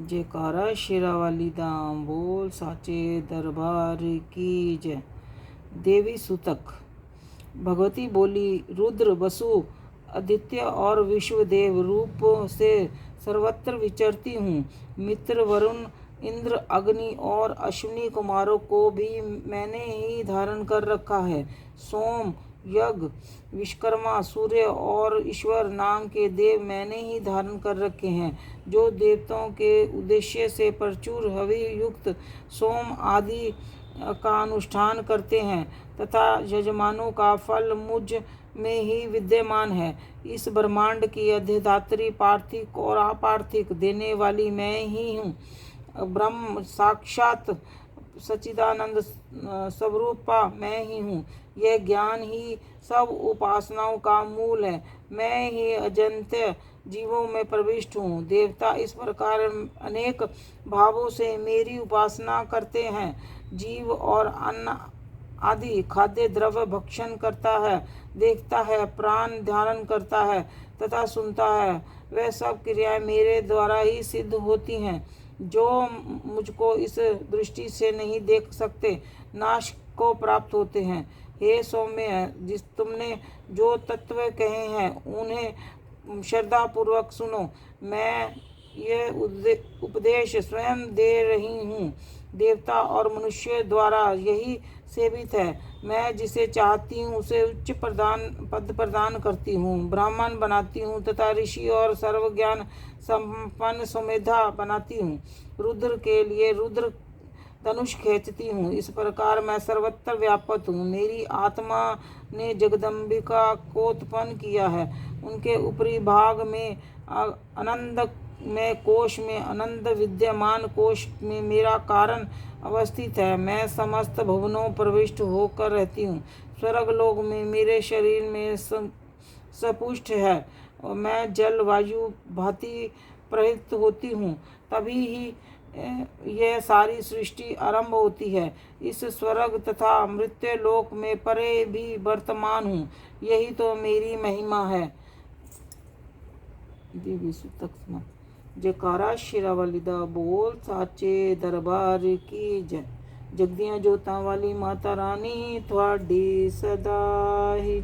जयकारा शेरावाली दाम बोल साचे दरबार की जय। देवी सूतक। भगवती बोली, रुद्र, वसु, आदित्य और विश्वदेव रूप से सर्वत्र विचरती हूँ। मित्र, वरुण, इंद्र, अग्नि और अश्विनी कुमारों को भी मैंने ही धारण कर रखा है। सोम, यज्ञ, विश्वकर्मा, सूर्य और ईश्वर नाम के देव मैंने ही धारण कर रखे हैं, जो देवताओं के उद्देश्य से प्रचुर हवि युक्त सोम आदि का अनुष्ठान करते हैं तथा यजमानों का फल मुझ में ही विद्यमान है। इस ब्रह्मांड की अधिधात्री पार्थिक और अपार्थिक देने वाली मैं ही हूँ। ब्रह्म साक्षात सच्चिदानंद स्वरूपा मैं ही हूँ। यह ज्ञान ही सब उपासनाओं का मूल है। मैं ही अजंत जीवों में प्रविष्ट हूँ। देवता इस प्रकार अनेक भावों से मेरी उपासना करते हैं। जीव और अन्न आदि खाद्य द्रव्य भक्षण करता है, देखता है, प्राण धारण करता है तथा सुनता है, वह सब क्रियाएं मेरे द्वारा ही सिद्ध होती हैं। जो मुझको इस दृष्टि से नहीं देख सकते, नाश को प्राप्त होते हैं। हे सौम्य, जिस तुमने जो तत्व कहे हैं उन्हें श्रद्धा पूर्वक सुनो। मैं यह उपदेश स्वयं दे रही हूँ। देवता और मनुष्य द्वारा यही सेवित है। मैं जिसे चाहती हूँ उसे उच्च पद प्रदान करती हूँ, ब्राह्मण बनाती हूँ तथा ऋषि और सर्वज्ञान संपन्न सुमेधा बनाती हूँ। रुद्र के लिए रुद्र धनुष खींचती हूँ। इस प्रकार मैं सर्वत्र व्यापक हूँ। मेरी आत्मा ने जगदम्बिका को उत्पन्न किया है। उनके ऊपरी भाग में आनंद में कोश में आनंद विद्यमान कोश में मेरा कारण अवस्थित है। मैं समस्त भुवनों प्रविष्ट होकर रहती हूँ। स्वर्ग लोक में मेरे शरीर में सपुष्ट है और मैं जल वायु भांति प्रहित होती हूँ। तभी ही यह सारी सृष्टि आरंभ होती है। इस स्वर्ग तथा मृत्यु लोक में परे भी वर्तमान हूँ। यही तो मेरी महिमा है। देवी सूतक। जयकारा शेरावाली दा बोल साचे दरबार की जय। जगदियां जोतां वाली माता रानी थोड़ी सदा ही